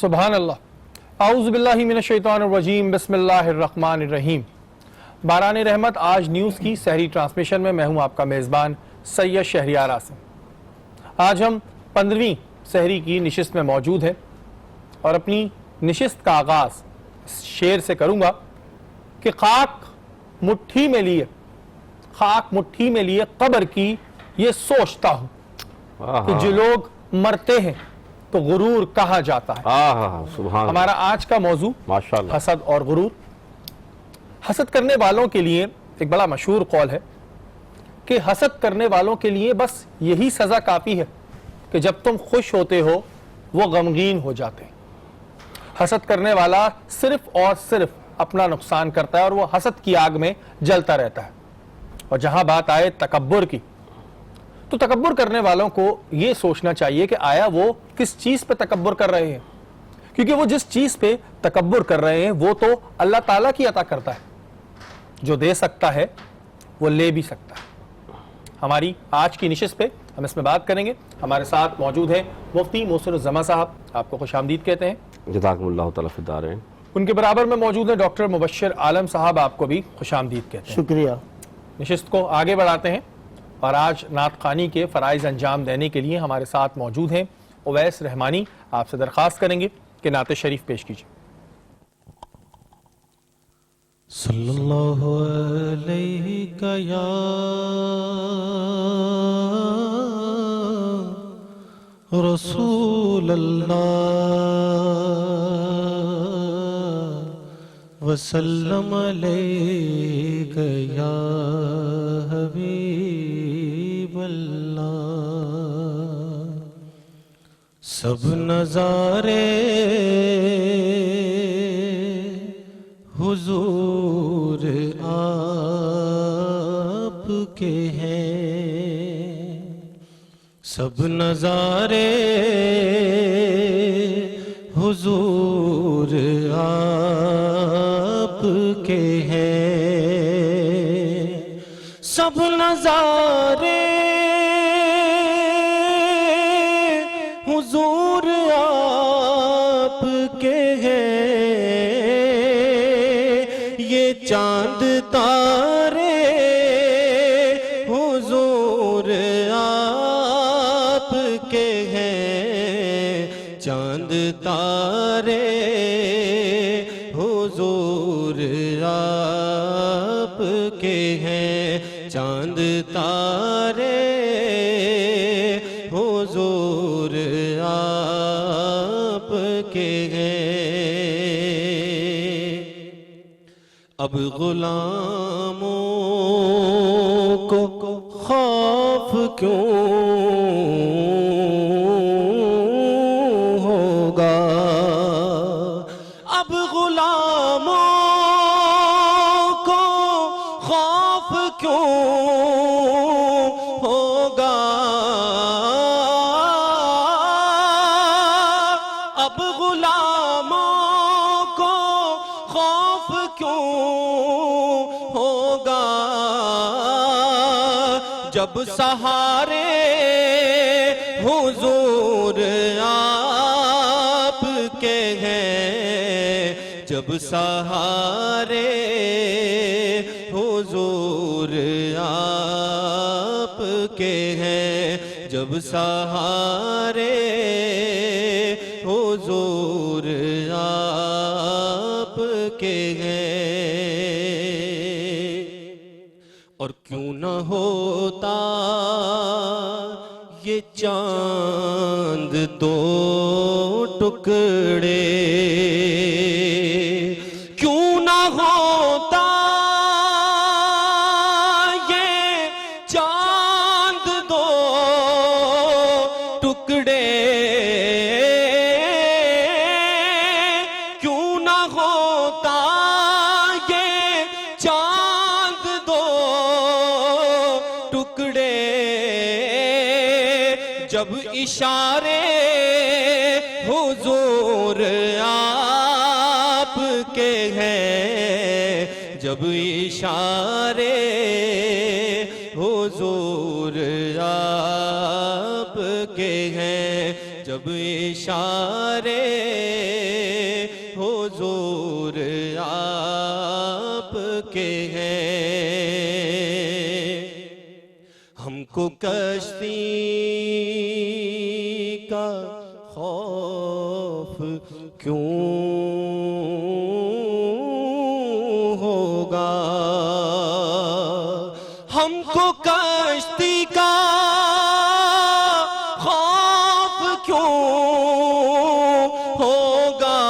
सुभान अल्लाह। आऊज़ु बिल्लाहि मिनश्शैतानिर्रजीम बिस्मिल्लाहिर्रहमानिर्रहीम। बारान रहमत आज न्यूज़ की सहरी ट्रांसमिशन में मैं हूं आपका मेज़बान सैयद शहरियार आसिम। आज हम 15वीं सहरी की निशिस्त में मौजूद हैं और अपनी निशिस्त का आगाज़ शेर से करूंगा कि खाक मुट्ठी में लिए कब्र की ये सोचता हूं कि जो लोग मरते हैं तो गुरूर कहा जाता है। सुभान। हमारा आज का मौजू माशाअल्लाह हसद और गुरूर। हसद करने वालों के लिए एक बड़ा मशहूर कौल है कि हसद करने वालों के लिए बस यही सजा काफी है कि जब तुम खुश होते हो वो गमगीन हो जाते हैं। हसद करने वाला सिर्फ और सिर्फ अपना नुकसान करता है और वो हसद की आग में जलता रहता है। और जहां बात आए तकब्बुर की, तो तकब्बुर करने वालों को यह सोचना चाहिए कि आया वो किस चीज पे तकब्बुर कर रहे हैं, क्योंकि वो जिस चीज पे तकब्बुर कर रहे हैं वो तो अल्लाह ताला की अता करता है। जो दे सकता है वो ले भी सकता है। हमारी आज की निशिस्त पे हम इसमें बात करेंगे। हमारे साथ मौजूद है मुफ्ती मोहसिनुज़्ज़मा साहब, आपको खुशामदीद कहते हैं। जज़ाकुमुल्लाहु तआला फिद्दार हैं। उनके बराबर में मौजूद है डॉक्टर मुबश्शिर आलम साहब, आपको भी खुशामदीद कहते हैं। शुक्रिया। निशिस्त को आगे बढ़ाते हैं और आज नात ख़ानी के फ़राइज़ अंजाम देने के लिए हमारे साथ मौजूद हैं उवैस रहमानी। आपसे दरख्वास्त करेंगे कि नात शरीफ पेश कीजिए। सल्लल्लाहु अलैहि या रसूल अल्लाह वसल्लम अलैका या हबीब अल्लाह। सब नज़ारे हुजूर आपके हैं, सब नज़ारे हुजूर आपके हैं, सब नज़ारे हुजूर आपके हैं। ये चांद तारे हुजूर आपके हैं, चांद तारे हुजूर आपके हैं, चांद तारे हुजूर आपके हैं। अब गुलामों को खौफ क्यों होगा, अब गुलामों को खौफ क्यों होगा, अब गुलामों को खौफ क्यों होगा, जब सहारे हुजूर आपके हैं, जब सहारे हुजूर आपके हैं, जब सहारे हुजूर आपके हैं। और क्यों न होता ये चांद दो टुकड़े, क्यों न होता ये चांद दो टुकड़े, क्यों न होता ये चांद दो टुकड़े, जब इशारे हुजूर आपके हैं, जब इशारे हुजूर आपके हैं, जब इशारे हुजूर आपके हैं। हमको कश्ती का खौफ क्यों होगा, हमको कश्ती का खौफ क्यों होगा,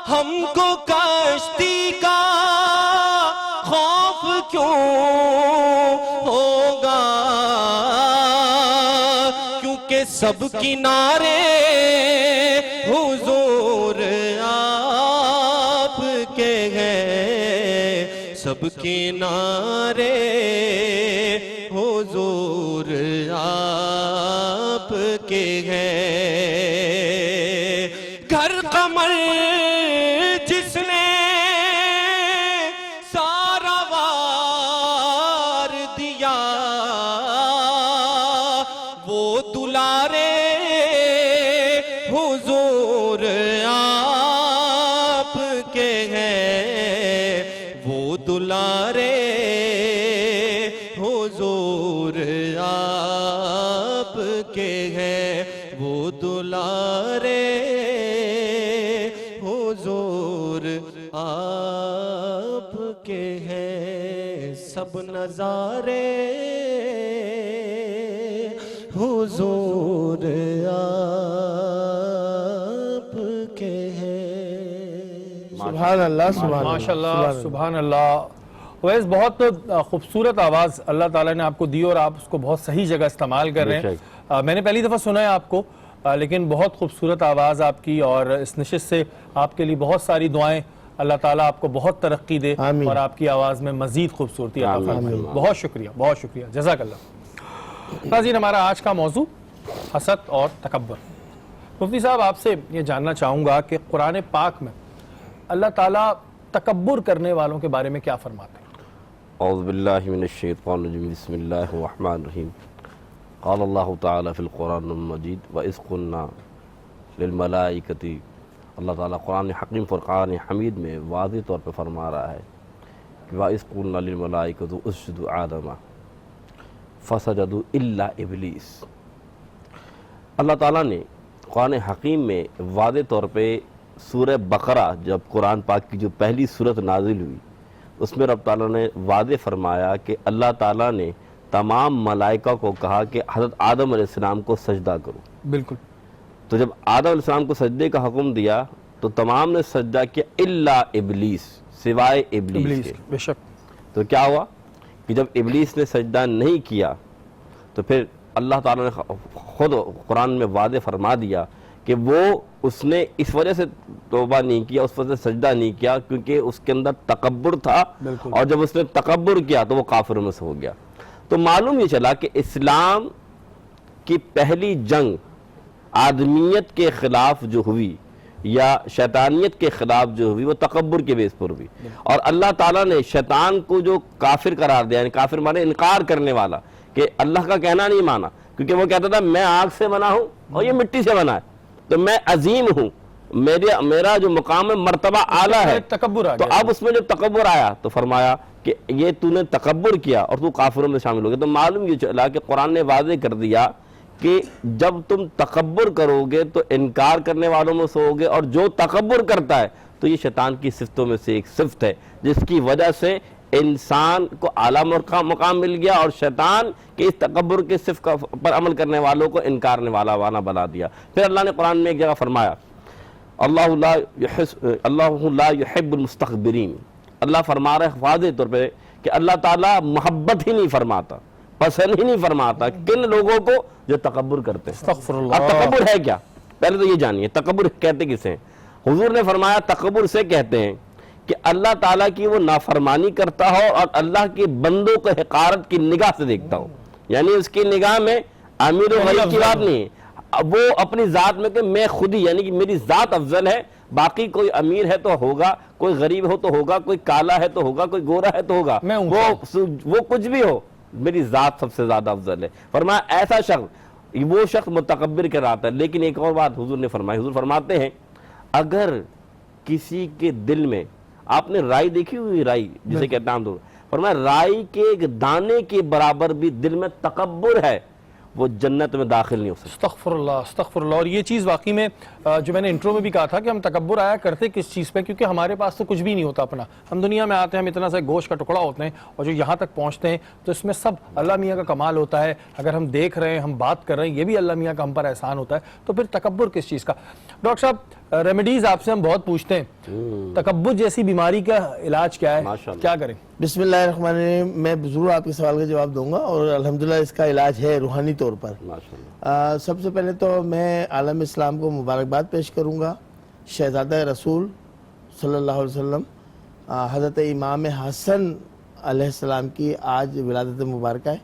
हमको कश्ती का क्यों होगा, क्योंकि सब किनारे हुजूर आपके हैं, सब किनारे हुजूर आपके हैं। घर कमर जिसने सारा वार दिया, वो दुलारे हुजूर आपके हैं, वो दुलारे हुजूर आपके हैं, वो दुलारे हुजूर आपके हैं। सब नजारे हुजूर आपके हैं। सुभान अल्लाह, सुभान अल्लाह, माशाल्लाह, सुभान अल्लाह। वैसे बहुत खूबसूरत आवाज़ अल्लाह ताला ने आपको दी और आप उसको बहुत सही जगह इस्तेमाल कर रहे हैं। मैंने पहली दफ़ा सुना है आपको, लेकिन बहुत खूबसूरत आवाज़ आपकी, और इस नशिस्त से आपके लिए बहुत सारी दुआएं। अल्लाह ताला आपको बहुत तरक्की दे आमीन। और आपकी आवाज़ में मज़ीद खूबसूरती अता फरमाए। बहुत शुक्रिया, बहुत शुक्रिया, जज़ाकल्लाह। नाज़रीन, हमारा आज का मौजू हसद और तकब्बुर। मुफ्ती साहब, आपसे ये जानना चाहूँगा कि कुरान पाक में अल्लाह ताला तकब्बुर करने वालों के बारे में क्या फरमाते हैं? औज़ु बिल्लाहि मिनश शैतानिर रजीम, बिस्मिल्लाहिर रहमानिर रहीम। क़ाल अल्लाहु तआला फ़िल क़ुरानिल मजीद व इज़ क़ुल्ना लिल मलाइकति। अल्लाह ताला कुरान हकीम फ़ुरक़ान हमीद में वाज़ेह तौर पर फरमा रहा है कि व इज़ क़ुल्ना लिल मलाइकति उसजुदू आदमा फ़सजदू इल्ला इब्लीस। अल्लाह ताला ने कुरान हकीम में वाज़ेह तौर पे सूरह बकरा, जब कुरान पाक की जो पहली सूरत नाजिल हुई, उसमें रब ताला ने वाज़ेह फरमाया कि अल्लाह ताला ने तमाम मलाइका को कहा कि हज़रत आदम अलैहिस्सलाम को सजदा करो। बिल्कुल। तो जब आदम अलैहिस्सलाम को सजदे का हुक्म दिया तो तमाम ने सजदा किया इल्ला इब्लीस, सिवाय इब्लीस के। बेशक। तो क्या हुआ कि जब इब्लीस ने सजदा नहीं किया तो फिर अल्लाह ताला ने खुद कुरान में वाज़ेह फरमा दिया कि वो उसने इस वजह से तौबा नहीं किया, उस वजह से सजदा नहीं किया क्योंकि उसके अंदर तकब्बुर था, और जब उसने तकब्बुर किया तो वो काफिरों में से हो गया। तो मालूम ये चला कि इस्लाम की पहली जंग आदमियत के खिलाफ जो हुई या शैतानियत के खिलाफ जो हुई वो तकब्बुर के बेस पर हुई, और अल्लाह ताला ने शैतान को जो काफिर करार दिया, यानी काफिर माने इनकार करने वाला, कि अल्लाह का कहना नहीं माना, क्योंकि वो कहता था मैं आग से बना हूं और ये मिट्टी से बना है, तो मैं अजीम हूं, मेरा जो मुकाम है मर्तबा आला है। तकब्बुर आ तो गया। अब उसमें जब तकब्बुर आया तो फरमाया कि ये तूने तकब्बुर किया और तू काफिरों में शामिल हो गया। तो मालूम ये चला कि कुरान ने वाज़ेह कर दिया कि जब तुम तकब्बुर करोगे तो इनकार करने वालों में से होगे, और जो तकब्बुर करता है तो ये शैतान की सिफ्तों में से एक सिफ्त है, जिसकी वजह से इंसान को आला मुकाम मिल गया और शैतान के इस तकब्बुर के सिफ्त पर अमल करने वालों को इनकारने वाला बना दिया। फिर अल्लाह ने कुरान में एक जगह फरमाया अल्लाहु ला युहिब्बुल मुस्तकबिरीन। अल्लाह फरमा रहे वाज़ेह तौर पे कि अल्लाह ताला मोहब्बत ही नहीं फरमाता, पसंद ही नहीं फरमाता किन लोगों को जो तकब्बुर करते हैं। अब तकब्बुर है क्या, पहले तो ये जानिए तकब्बुर कहते किसे हैं। हुजूर ने फरमाया तकब्बुर से कहते हैं कि अल्लाह ताला की वो नाफरमानी करता हो और अल्लाह के बंदों को हकारत की निगाह से देखता हो, यानी उसकी निगाह में अमीर और गरीब की बात नहीं है, वो अपनी जात में कि मैं खुद ही, यानी कि मेरी जात अफजल है, बाकी कोई अमीर है तो होगा, कोई गरीब हो तो होगा, कोई काला है तो होगा, कोई गोरा है तो होगा, वो कुछ भी हो, मेरी जात सबसे ज्यादा अफजल है। फरमाया ऐसा शख्स, वो शख्स मुतकब्बिर कहलाता है। लेकिन एक और बात हुजूर ने फरमाई, हुजूर फरमाते हैं अगर किसी के दिल में, आपने राई देखी हुई, राई जिसे कहते हैं हम, फरमाया राई के एक दाने के बराबर भी दिल में तकब्बुर है, वो जन्नत में दाखिल नहीं हो सकता। अस्तगफुरुल्लाह, अस्तगफुरुल्लाह। और ये चीज़ वाकई में जो मैंने इंट्रो में भी कहा था कि हम तकब्बुर आया करते किस चीज़ पे, क्योंकि हमारे पास तो कुछ भी नहीं होता अपना, हम दुनिया में आते हैं, हम इतना सा गोश्त का टुकड़ा होते हैं, और जो यहाँ तक पहुँचते हैं तो इसमें सब अल्लाह मियाँ का कमाल होता है। अगर हम देख रहे हैं, हम बात कर रहे हैं, ये भी अल्लाह मियाँ का हम पर एहसान होता है, तो फिर तकब्बुर किस चीज़ का। डॉक्टर साहब, रेमेडीज आपसे हम बहुत पूछते हैं, तकब्बुर जैसी बीमारी का इलाज क्या है, माशाअल्लाह। क्या करें? बिस्मिल्लाहिर्रहमानिर्रहीम। मैं ज़रूर आपके सवाल का जवाब दूंगा और अल्हम्दुलिल्लाह इसका इलाज है रूहानी तौर पर। माशाअल्लाह। सबसे पहले तो मैं आलम इस्लाम को मुबारकबाद पेश करूंगा। शहज़ादा रसूल सल्लल्लाहु अलैहि वसल्लम हज़रत इमाम हसन अलैहिस्सलाम की आज विलादत मुबारक है,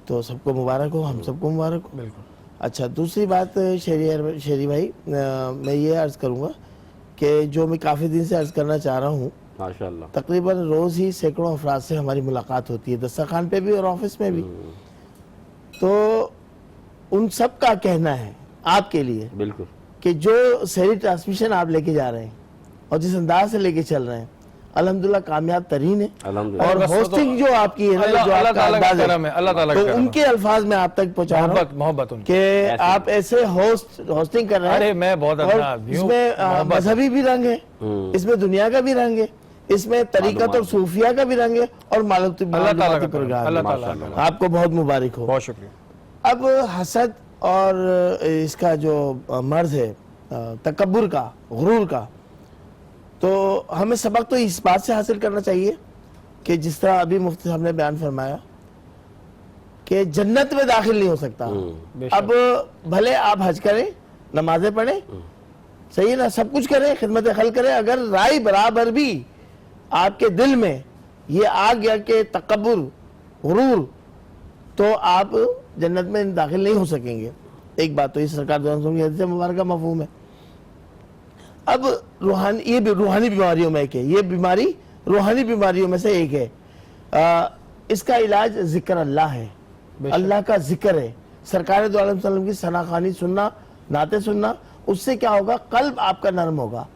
तो सबको मुबारक हो, हम सबको मुबारक हो। बिल्कुल। अच्छा, दूसरी बात शेरी भाई, मैं ये अर्ज़ करूंगा कि जो मैं काफ़ी दिन से अर्ज़ करना चाह रहा हूँ, माशाअल्लाह। तकरीबन रोज़ ही सैकड़ों अफराद से हमारी मुलाकात होती है, दस्तरखान पे भी और ऑफिस में भी। तो उन सब का कहना है आपके लिए बिल्कुल कि जो सहरी ट्रांसमिशन आप लेके जा रहे हैं और जिस अंदाज से लेके चल रहे हैं, अल्हम्दुलिल्लाह कामयाब तरीन है। अल्हम्दुलिल्लाह। और बस वो होस्टिंग जो आपकी है ना, अल्लाह जो आपका ताला का अंदाज है, करम है, अल्लाह ताला का तो करम है। उनके अल्फाज में आप तक पहुंचा रहा हूं मोहब्बत उनकी। कि आप ऐसे होस्टिंग कर रहे हैं। अरे मैं बहुत और अपना आदमी हूं, इसमें मोहब्बत। मजहबी भी रंग है, इसमें दुनिया का भी रंग है, इसमें तरीकत और सूफिया का भी रंग है और मालूमाती अल्लाह ताला का करम, प्रोग्राम अल्लाह है। ताला का करम। आपको बहुत मुबारक हो। बहुत शुक्रिया। अब हसद और इसका जो मर्ज है तकब्बुर का, गुरूर का, तो हमें सबक तो इस बात से हासिल करना चाहिए कि जिस तरह अभी मुफ्ती साहब ने बयान फरमाया कि जन्नत में दाखिल नहीं हो सकता। अब भले आप हज करें, नमाजें पढ़ें, सही है ना, सब कुछ करें, खिदमत खल करें, अगर राय बराबर भी आपके दिल में ये आ गया कि तकब्बुर, गुरूर, तो आप जन्नत में दाखिल नहीं हो सकेंगे। एक बात तो इस सरकार द्वारा मुबारक मफहूम है। अब रूहानी, ये भी रूहानी बीमारियों में एक है, ये बीमारी रूहानी बीमारियों में से एक है। इसका इलाज जिक्र अल्लाह है, अल्लाह का जिक्र है, सरकार दो आलम सल्लम की सनाखानी सुनना, नाते सुनना। उससे क्या होगा, कल्ब आपका नरम होगा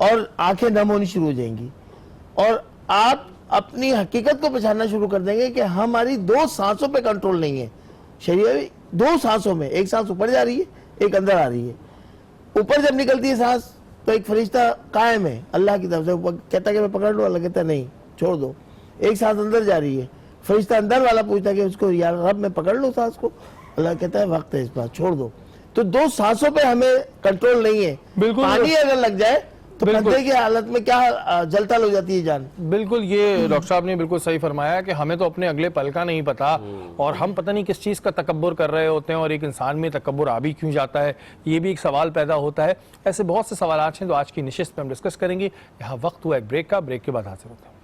और आंखें नम होनी शुरू हो जाएंगी और आप अपनी हकीकत को पहचानना शुरू कर देंगे कि हमारी दो सांसों पे कंट्रोल नहीं है। शरीर दो सांसों में, एक सांस ऊपर जा रही है, एक अंदर आ रही है। ऊपर जब निकलती है सांस तो एक फरिश्ता कायम है अल्लाह की तरफ से, कहता है कि मैं पकड़ लूं, अल्लाह कहता है नहीं, छोड़ दो। एक सांस अंदर जा रही है, फरिश्ता अंदर वाला पूछता है कि उसको यार रब मैं पकड़ लूं सांस को, अल्लाह कहता है वक्त है इस बार, छोड़ दो। तो दो सांसों पे हमें कंट्रोल नहीं है। बिल्कुल। पानी अगर लग जाए तो बिल्कुल। बंदे की हालत में क्या जलतल हो जाती है जान। बिल्कुल, ये डॉक्टर साहब ने बिल्कुल सही फरमाया कि हमें तो अपने अगले पल का नहीं पता और हम पता नहीं किस चीज़ का तकब्बुर कर रहे होते हैं और एक इंसान में तकब्बुर आ भी क्यों जाता है, ये भी एक सवाल पैदा होता है। ऐसे बहुत से सवाल हैं जो आज की निशिस्त में हम डिस्कस करेंगे। यहाँ वक्त हुआ एक ब्रेक का, ब्रेक के बाद हाजिर होते हैं।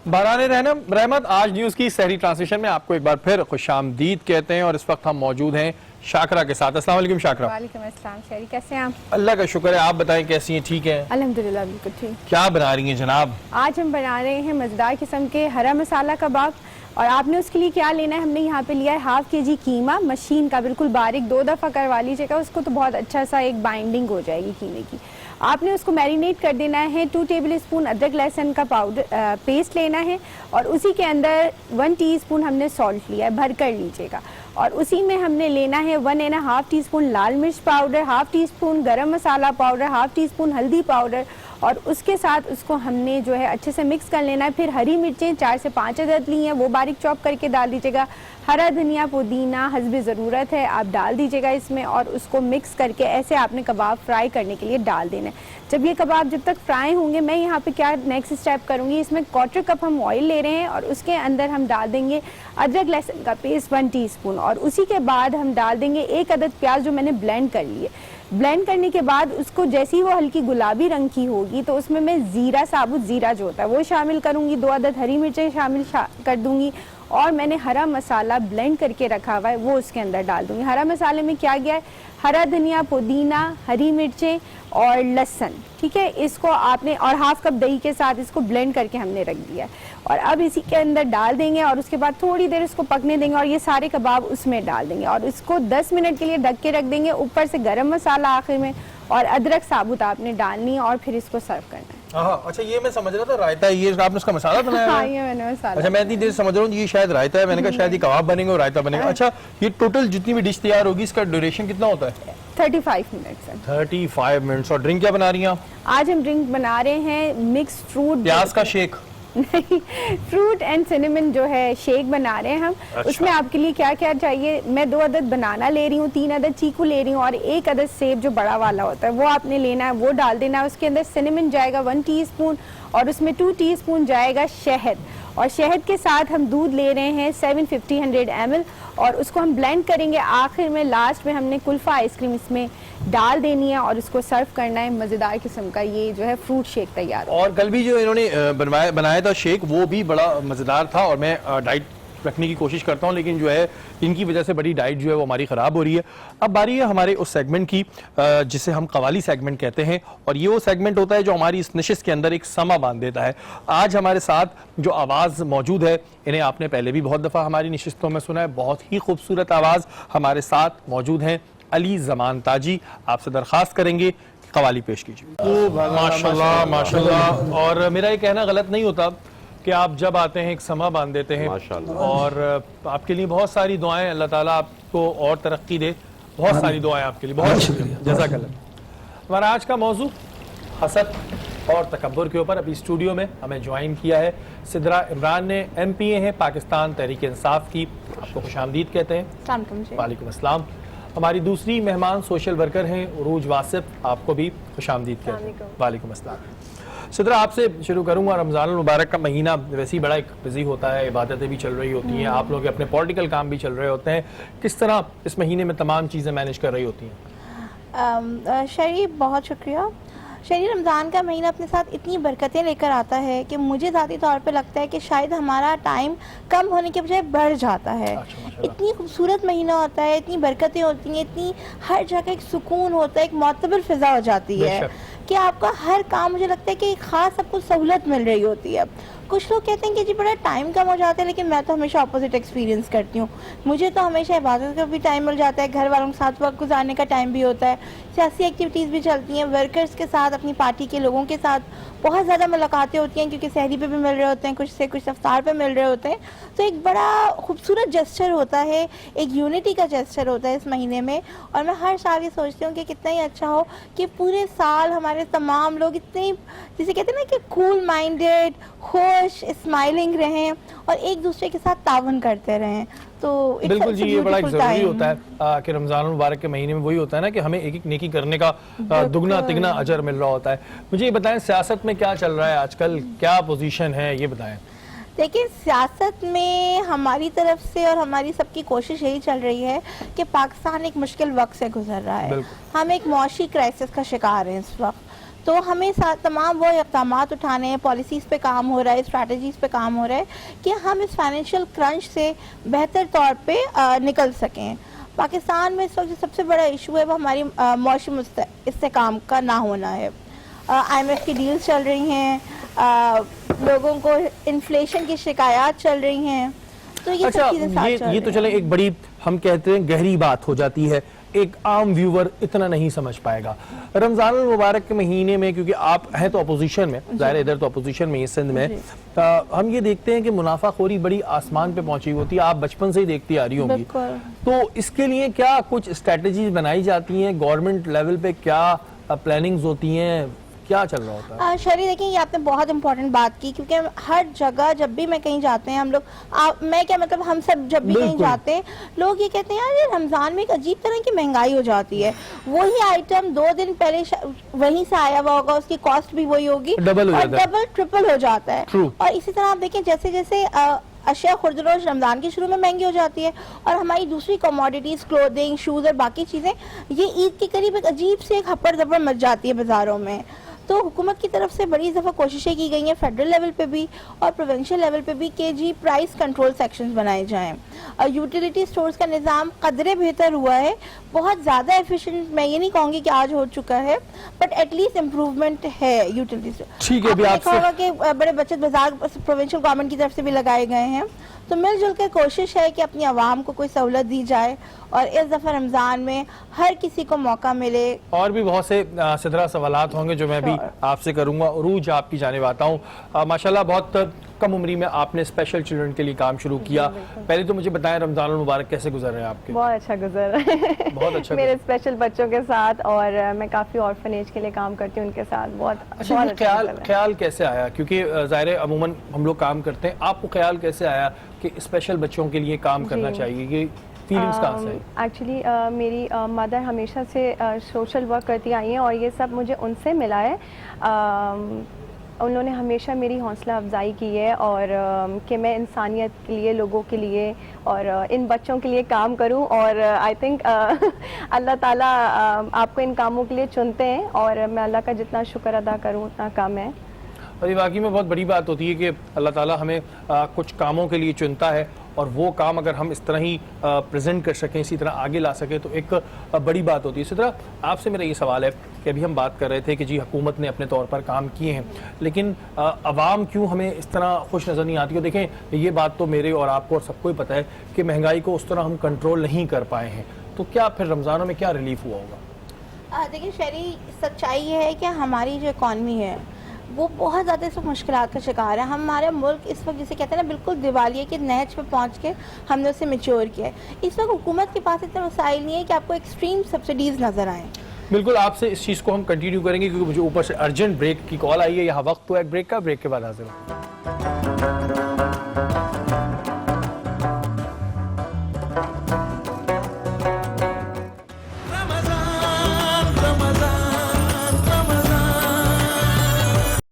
बाराने रहमत आज न्यूज़ की सहरी ट्रांसलेशन में आपको एक बार फिर खुशामदीद कहते हैं और इस वक्त हम मौजूद हैं शाकरा के साथ। अस्सलाम वालेकुम शाकरा। वालेकुम अस्सलाम शेरी, कैसे हैं आप? अल्लाह का शुक्र है, आप बताएं कैसी हैं? ठीक हैं? अल्हम्दुलिल्लाह बिल्कुल ठीक। क्या बना रही हैं जनाब? आज हम बना रहे हैं मज़ेदार किस्म के हरा मसाला कबाब और आपने उसके लिए क्या लेना है, हमने यहाँ पे लिया है हाफ kg कीमा, मशीन का बिल्कुल बारीक, 2 दफ़ा करवा लीजिएगा उसको तो बहुत अच्छा सा एक बाइंडिंग हो जाएगी कीमे की। आपने उसको मैरिनेट कर देना है। 2 टेबल स्पून अदरक लहसुन का पाउडर पेस्ट लेना है और उसी के अंदर 1 टीस्पून हमने सॉल्ट लिया है, भर कर लीजिएगा। और उसी में हमने लेना है 1.5 टीस्पून लाल मिर्च पाउडर, हाफ टीस्पून गरम मसाला पाउडर, हाफ टीस्पून हल्दी पाउडर और उसके साथ उसको हमने जो है अच्छे से मिक्स कर लेना है। फिर हरी मिर्चें 4 से 5 अदद ली हैं, वो बारीक चॉप करके डाल दीजिएगा। हरा धनिया पुदीना हस्बे ज़रूरत है आप डाल दीजिएगा इसमें और उसको मिक्स करके ऐसे आपने कबाब फ्राई करने के लिए डाल देना है। जब ये कबाब जब तक फ्राई होंगे, मैं यहाँ पे क्या नेक्स्ट स्टेप करूँगी, इसमें 1/4 कप हम ऑयल ले रहे हैं और उसके अंदर हम डाल देंगे अदरक लहसुन का पेस्ट 1 टीस्पून और उसी के बाद हम डाल देंगे 1 अदद प्याज जो मैंने ब्लेंड कर ली है। ब्लेंड करने के बाद उसको जैसे ही वो हल्की गुलाबी रंग की होगी तो उसमें मैं ज़ीरा, साबुत ज़ीरा जो होता है वो शामिल करूँगी, 2 अदद हरी मिर्चें शामिल कर दूँगी और मैंने हरा मसाला ब्लेंड करके रखा हुआ है वो उसके अंदर डाल दूँगी। हरा मसाले में क्या गया है, हरा धनिया पुदीना, हरी मिर्चें और लहसुन, ठीक है। इसको आपने और हाफ कप दही के साथ इसको ब्लेंड करके हमने रख दिया और अब इसी के अंदर डाल देंगे और उसके बाद थोड़ी देर इसको पकने देंगे और ये सारे कबाब उसमें डाल देंगे और इसको 10 मिनट के लिए ढक के रख देंगे। ऊपर से गरम मसाला आखिर में और अदरक साबुत आपने डालनी है और फिर इसको सर्व करना है। हाँ, अच्छा ये मैं समझ रहा था रायता है, ये आपने उसका मसाला बनाया हाँ, है? ये मैंने मसाला। अच्छा मैं इतनी देर समझ रहा हूँ ये शायद रायता है, मैंने कहा शायद ये कबाब बनेंगे और रायता बनेगा। अच्छा ये टोटल जितनी भी डिश तैयार होगी इसका ड्यूरेशन कितना होता है? 35 मिनट्स। 35 मिनट्स। और ड्रिंक क्या बना रही हैं आप? आज हम ड्रिंक बना रहे हैं मिक्स फ्रूट, प्याज का शेक। नहीं, फ्रूट एंड सिनेमन जो है शेक बना रहे हैं हम। अच्छा। उसमें आपके लिए क्या क्या चाहिए, मैं 2 अदद बनाना ले रही हूँ, 3 अदद चीकू ले रही हूँ और 1 अदद सेब जो बड़ा वाला होता है वो आपने लेना है, वो डाल देना है। उसके अंदर सिनेमन जाएगा 1 टीस्पून और उसमें 2 टीस्पून जाएगा शहद, और शहद के साथ हम दूध ले रहे हैं 750 ml और उसको हम ब्लेंड करेंगे। आखिर में लास्ट में हमने कुल्फा आइसक्रीम इसमें डाल देनी है और उसको सर्व करना है। मज़ेदार किस्म का ये जो है फ्रूट शेक तैयार हो। और कल भी जो इन्होंने बनाया था शेक वो भी बड़ा मज़ेदार था, और मैं डाइट रखने की कोशिश करता हूं, लेकिन जो है इनकी वजह से बड़ी डाइट जो है वो हमारी ख़राब हो रही है। अब बारी है हमारे उस सेगमेंट की जिसे हम कवाली सेगमेंट कहते हैं, और ये वो सेगमेंट होता है जो हमारी इस नशिस्त के अंदर एक समा बांध देता है। आज हमारे साथ जो आवाज़ मौजूद है, इन्हें आपने पहले भी बहुत दफ़ा हमारी नशिस्तों में सुना है, बहुत ही खूबसूरत आवाज़ हमारे साथ मौजूद हैं अली ज़मान ताजी। आपसे दरख्वास्त करेंगे कवाली पेश कीजिए। माशाल्लाह माशाल्लाह। और मेरा ये कहना गलत नहीं होता कि आप जब आते हैं एक समा बांध देते हैं, माशाल्लाह। और आपके लिए बहुत सारी दुआएं, अल्लाह ताला आपको और तरक्की दे, बहुत सारी दुआएं आपके लिए, बहुत शुक्रिया, जज़ाकल्लाह। हमारा आज का मौजू हसद और तकब्बुर के ऊपर। अभी स्टूडियो में हमें ज्वाइन किया है सिद्रा इमरान ने, MPA हैं पाकिस्तान तहरीक इंसाफ की, आपको खुशामदीद कहते हैं। वालेकुम अस्सलाम। हमारी दूसरी मेहमान सोशल वर्कर हैं उरूज वासिफ, आपको भी खुशामदीद कहते हैं। वालेकुम अस्सलाम। सिद्रा आपसे शुरू करूंगा। रमज़ान मुबारक का महीना वैसे ही बड़ा एक बिजी होता है, इबादतें भी चल रही होती हैं, आप लोग के अपने पॉलिटिकल काम भी चल रहे होते हैं, किस तरह इस महीने में तमाम चीज़ें मैनेज कर रही होती हैं? शरी बहुत शुक्रिया। शरी रमज़ान का महीना अपने साथ इतनी बरकतें लेकर आता है कि मुझे ज़ाती तौर पे लगता है कि शायद हमारा टाइम कम होने के बजाय बढ़ जाता है। इतनी खूबसूरत महीना होता है, इतनी बरकतें होती हैं, इतनी हर जगह एक सुकून होता है, एक मोतबर फ़िज़ा हो जाती है कि आपका हर काम, मुझे लगता है कि एक ख़ास आपको सहूलत मिल रही होती है। कुछ लोग कहते हैं कि जी बड़ा टाइम कम हो जाता है, लेकिन मैं तो हमेशा अपोजिट एक्सपीरियंस करती हूँ। मुझे तो हमेशा इबादत का भी टाइम मिल जाता है, घर वालों के साथ वक्त गुजारने का टाइम भी होता है, सियासी एक्टिविटीज़ भी चलती हैं, वर्कर्स के साथ, अपनी पार्टी के लोगों के साथ बहुत ज़्यादा मुलाकातें होती हैं, क्योंकि सहरी पे भी मिल रहे होते हैं, कुछ से कुछ अफ्तार पे मिल रहे होते हैं। तो एक बड़ा खूबसूरत जेस्चर होता है, एक यूनिटी का जेस्चर होता है इस महीने में। और मैं हर साल ये सोचती हूँ कि कितना ही अच्छा हो कि पूरे साल हमारे तमाम लोग इतने, जिसे कहते हैं ना कि कूल माइंडेड, खुश, स्माइलिंग रहें और एक दूसरे के साथ तावन करते रहें। तो बिल्कुल जी, ये बड़ा एक ज़रूरी होता है कि रमज़ान मुबारक के महीने में वही होता है ना कि हमें एक एक नेकी करने का दुगना तिगना अजर मिल रहा होता है। मुझे ये बताएं सियासत में क्या चल रहा है आजकल, क्या पोजीशन है, ये बताएं। देखिए सियासत में हमारी तरफ से और हमारी सबकी कोशिश यही चल रही है कि पाकिस्तान एक मुश्किल वक्त से गुजर रहा है, हम एक मौशी क्राइसिस का शिकार हैं इस वक्त। तो हमें तमाम वो इक़दाम उठाने हैं, पॉलिसीज़ पे काम हो रहा है, स्ट्रैटेजीज़ पे काम हो रहा है कि हम इस फाइनेंशियल क्रंच से बेहतर तौर पे निकल सकें। पाकिस्तान में इस वक्त जो सबसे बड़ा इशू है वो हमारी मौसम इस्तेकाम का ना होना है। IMF की डील्स चल रही हैं, लोगों को इन्फ्लेशन की शिकायत चल रही हैं, तो ये अच्छा, सब चीज़ें ये तो चले एक बड़ी, हम कहते हैं गहरी बात हो जाती है, एक आम व्यूवर इतना नहीं समझ पाएगा। रमज़ान मुबारक के महीने में, क्योंकि आप हैं तो अपोजिशन में, ज़ाहिर इधर तो अपोजिशन में सिंध में, हम ये देखते हैं कि मुनाफाखोरी बड़ी आसमान पे पहुंची होती है, आप बचपन से ही देखती आ रही होंगी। तो इसके लिए क्या कुछ स्ट्रेटजीज बनाई जाती हैं गवर्नमेंट लेवल पे, क्या प्लानिंग्स होती हैं, क्या चल रहा होता है? शरी देखिए, ये आपने बहुत इंपॉर्टेंट बात की, क्योंकि हर जगह जब भी मैं कहीं जाते हैं हम लोग, मैं क्या मतलब हम सब जब भी कहीं जाते हैं लोग ये कहते हैं यार ये रमज़ान में एक अजीब तरह की महंगाई हो जाती है। वही आइटम 2 दिन पहले वहीं से आया हुआ होगा, उसकी कॉस्ट भी वही होगी, डबल ट्रिपल हो जाता है। और इसी तरह आप देखें जैसे जैसे अशिया खुर्दरोज रमज़ान के शुरू में महंगी हो जाती है, और हमारी दूसरी कमोडिटीज़, क्लोथिंग, शूज़ और बाकी चीज़ें ये ईद के करीब एक अजीब से एक हपड़ दपड़ मच जाती है बाज़ारों में। तो हुकूमत की तरफ से बड़ी दफ़ा कोशिशें की गई हैं फेडरल लेवल पे भी और प्रोविंशियल लेवल पे भी कि जी प्राइस कंट्रोल सेक्शंस बनाए जाएं। यूटिलिटी स्टोर्स का निज़ाम कदरे बेहतर हुआ है, बहुत ज़्यादा एफिशिएंट मैं ये नहीं कहूँगी कि आज हो चुका है, बट एटलीस्ट इम्प्रूवमेंट है यूटिलिटी। ठीक है, आपने देखा होगा कि बड़े बचत बाजार प्रोविंशियल गवर्नमेंट की तरफ से भी लगाए गए हैं, तो मिलजुल कर कोशिश है कि अपनी आवाम को कोई सहूलत दी जाए और इस दफ़ा रमज़ान में हर किसी को मौका मिले। और भी बहुत से सिदरा सवालात होंगे जो मैं भी आपसे करूंगा। उरूज आपकी जानिब आता हूँ, माशाल्लाह बहुत कम उम्री में आपने स्पेशल चिल्ड्रन के लिए काम शुरू किया। पहले तो मुझे बताएं रमज़ान मुबारक कैसे गुजर रहे हैं आपके? बहुत अच्छा गुजर रहा है बहुत अच्छा मेरे स्पेशल बच्चों के साथ, और मैं काफ़ी ऑर्फनेज के लिए काम करती हूँ उनके साथ। बहुत अच्छा, बहुत ये अच्छा गुजर रहा है। ख्याल कैसे आया? क्योंकि ज़ाहिर है अमूमन हम लोग काम करते हैं, आपको ख्याल कैसे आया कि स्पेशल बच्चों के लिए काम करना चाहिए? ये फीलिंग्स कहाँ से आई? एक्चुअली मेरी मदर हमेशा से सोशल वर्क करती आई हैं और ये सब मुझे उनसे मिला है। उन्होंने हमेशा मेरी हौसला अफजाई की है और कि मैं इंसानियत के लिए, लोगों के लिए और इन बच्चों के लिए काम करूं। और आई थिंक अल्लाह ताला आपको इन कामों के लिए चुनते हैं और मैं अल्लाह का जितना शुक्र अदा करूं उतना कम है। और ये वाकई में बहुत बड़ी बात होती है कि अल्लाह ताला हमें कुछ कामों के लिए चुनता है और वो काम अगर हम इस तरह ही प्रेजेंट कर सकें, इसी तरह आगे ला सकें तो एक बड़ी बात होती है। इसी तरह आपसे मेरा ये सवाल है कि अभी हम बात कर रहे थे कि जी हुकूमत ने अपने तौर पर काम किए हैं, लेकिन आवाम क्यों हमें इस तरह खुश नज़र नहीं आती? देखें, ये बात तो मेरे और आपको और सबको ही पता है कि महंगाई को उस तरह हम कंट्रोल नहीं कर पाए हैं, तो क्या फिर रमज़ानों में क्या रिलीफ हुआ होगा? देखिए शहरी, सच्चाई ये है कि हमारी जो इकॉनमी है वो बहुत ज़्यादा इस वक्त मुश्किलात का शिकार है। हमारा मुल्क इस वक्त जिसे कहते हैं ना बिल्कुल दिवालिये के नहज पे पहुंच के हमने उसे मैच्योर किया है। इस वक्त हुकूमत के पास इतने वसाइल नहीं है कि आपको एक्सट्रीम सब्सिडीज़ नज़र आएँ। बिल्कुल, आपसे इस चीज़ को हम कंटिन्यू करेंगे क्योंकि मुझे ऊपर से अर्जेंट ब्रेक की कॉल आई है। यहाँ वक्त तो एक ब्रेक का, ब्रेक के बाद हाजिर हूँ।